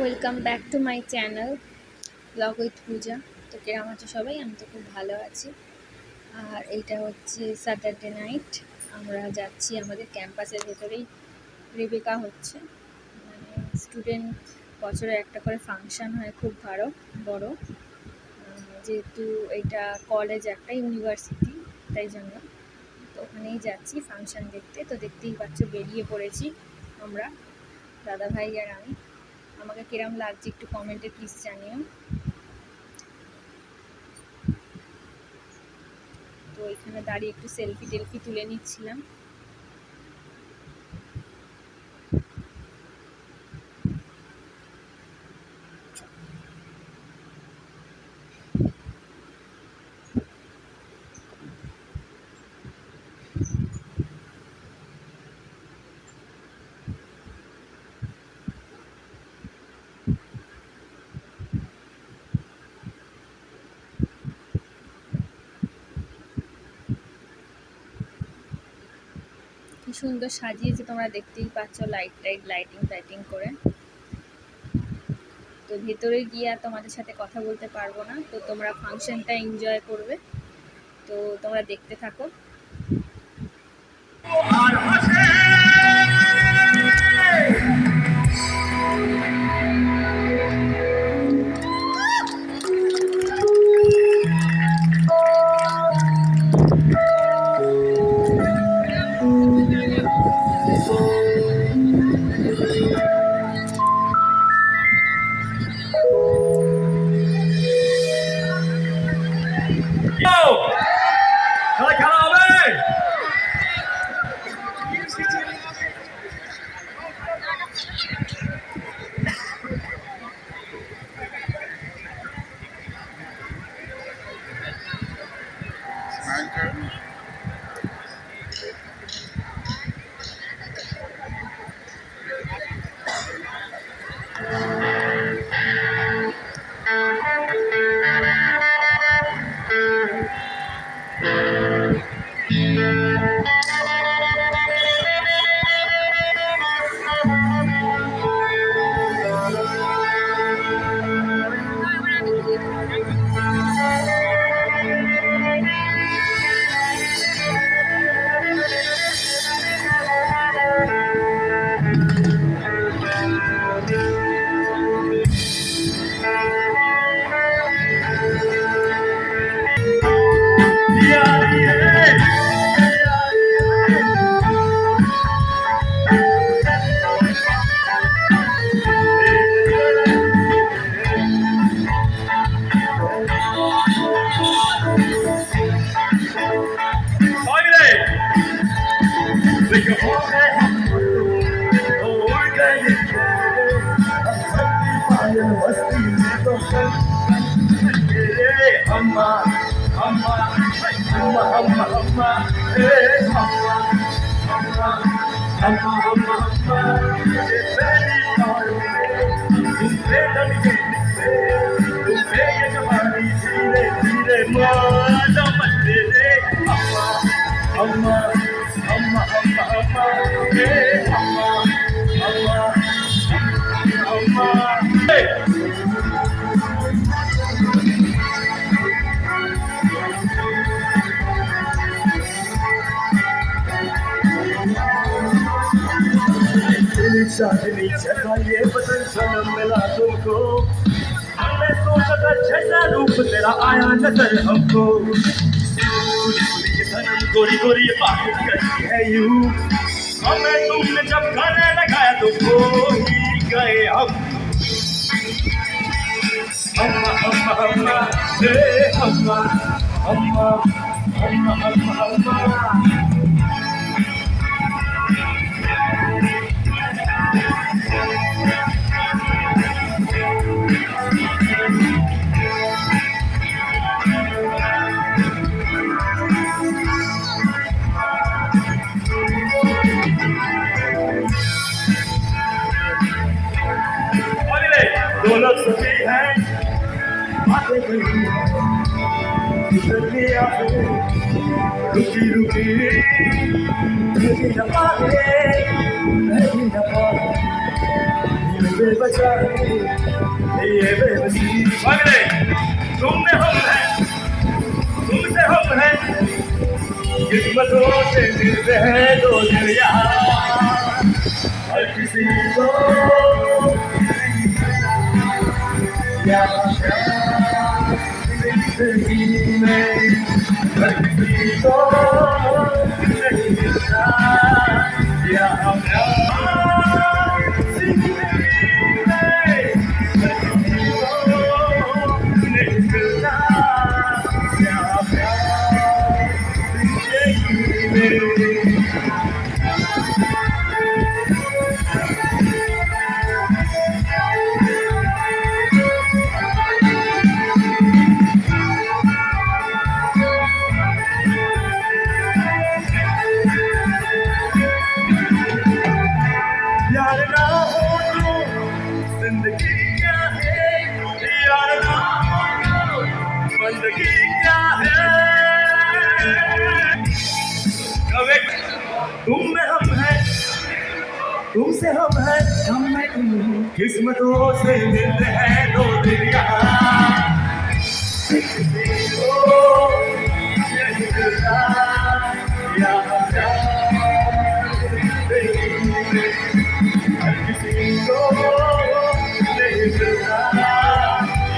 Welcome back to my channel vlog with Puja. তো কেরাম আছো সবাই? আমি তো খুব ভালো আছি। আর এইটা হচ্ছে স্যাটারডে নাইট। আমরা যাচ্ছি আমাদের ক্যাম্পাসের ভেতরেই রেবেকা হচ্ছে, মানে স্টুডেন্ট বছরে একটা করে ফাংশান হয়, খুব বড়। যেহেতু এটা কলেজ একটা ইউনিভার্সিটি, তাই জন্য তো ওখানেই যাচ্ছি ফাংশান দেখতে। তো দেখতেই পাচ্ছ বেরিয়ে পড়েছি আমরা, দাদা ভাই আর আমি। আমাকে কিরম লাগছে একটু কমেন্টে প্লিজ জানিও। তো এখানে দাঁড়িয়ে একটু সেলফি টেলফি তুলে নিচ্ছিলাম। কি সুন্দর সাজিয়েছে, তোমরা দেখতেই পাচ্ছ, লাইটিং করে। তো ভেতরে গিয়ে আর তোমাদের সাথে কথা বলতে পারবো না, তো তোমরা ফাংশনটা এনজয় করবে, তো তোমরা দেখতে থাকো। খেলা হবে। चांदनी जैसा ये बदन सनम मिला तुमको, हमने सोचा था जैसा रूप तेरा आया नजर हमको। सनम गोरी गोरी बात करती है यूं, हमें तुमने जब गले लगाया तो खो ही गए हम। अम्मा अम्मा अम्मा हे अम्मा अम्मा अम्मा अम्मा अम्मा। दोनों सभी हैं बातें कही रुकी रुकी रुकी न पाए बेवजह ये बेबसी अगले तुम में हम हैं तुमसे हम हैं किस्मतों से मिलते हैं दो दिल यहाँ हर किसी को यहाँ जिंदगी में हर किसी को नहीं मिलता यहाँ जिंदगी में हर किसी को नहीं मिलता यहाँ जिंदगी में यार ना हो तो जिंदगी क्या है यार ना हो तो बंदगी क्या है कभी तुम में हम हैं तुमसे हम हैं किस्मतों से मिलते हैं दो दिल यहाँ किसी को नहीं मिलता यहाँ प्यार हर किसी को नहीं मिलता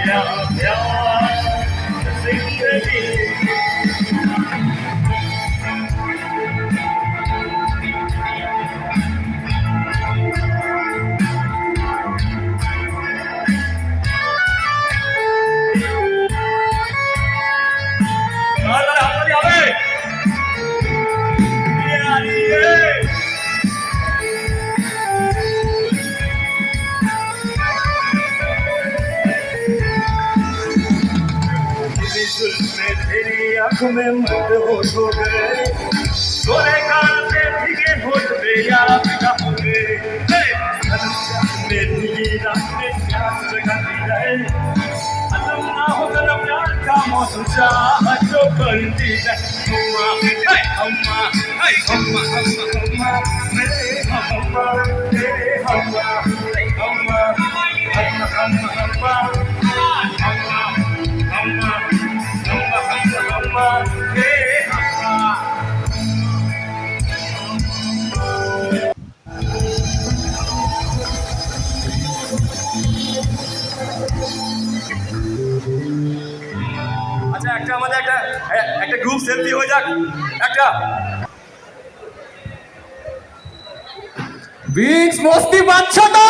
यहाँ प्यार जिंदगी तेरी आंखों में मत होश हो गए सोने कांटे भीगे होठ पे याद का हो गए में भीगी रात में प्यास जगाती रहे असम ना हो सनम प्यार का मौसम चाहत जो करती है अम्मा अम्मा अम्मा मेरे अम्मा तेरे अम्मा अम्मा अम्मा अम्मा अम्मा अम्मा আচ্ছা একটা আমাদের একটা গ্রুপ সেলফি হয়ে যাক একটা বিচ মস্তি পাচ্ছ তো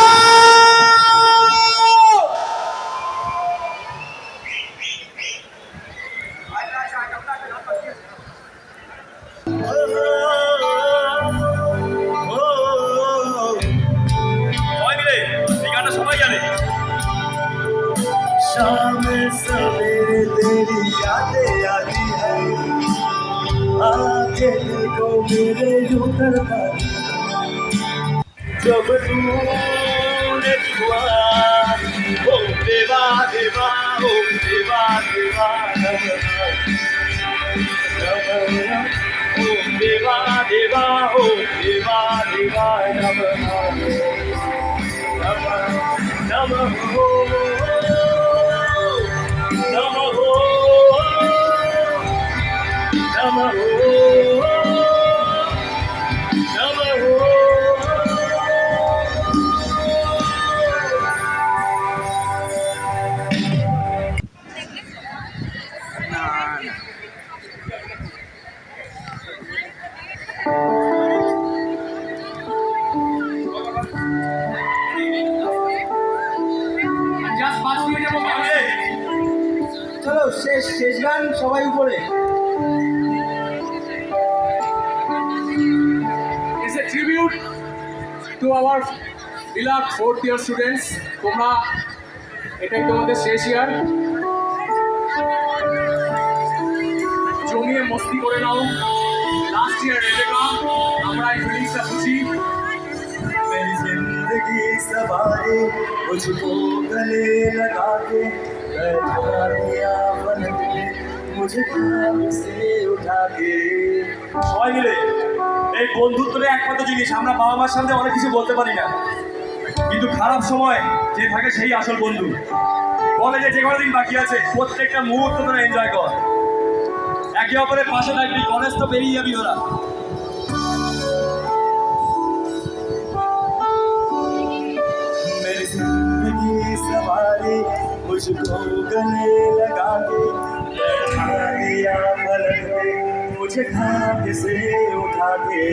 शाम सवेरे तेरी यादें आती है आके देखो मेरे यूं तड़पाती जब तूने छुआ ओ देवा देवा ओ देवा देवा ओ देवा देवा ओ देवा देवा नमः नमः চলো শেষ শেষ গান সবাই উপরে It's a tribute to our beloved fourth year students. তোমরা এটাই তোমাদের শেষ ইয়ার জমিয়ে মস্তি করে নাও লাস্ট ইয়ার রেলেগা আমরা এই ফিলিংসটা খুশি मेरी जिंदगी सवारे मुझको गले लगा के बैठा दिया पलक पे मुझे ख्वाब से उठा के সবাই মিলে এই বন্ধুত্বের একমাত্র জিনিস আমরা বাবা মার সামনে অনেক কিছু বলতে পারি না কিন্তু খারাপ সময় যে থাকে সেই আসল বন্ধু। কলেজে যে কদিন বাকি আছে প্রত্যেকটা মুহূর্ত তোরা এনজয় কর, একে অপরের পাশে থাকবি, কলেজ তো বেরিয়ে যাবি ওরা। मेरी जिंदगी सवारी मुझको गले लगा के बैठा दिया पलक पे, मुझे खाक से उठा के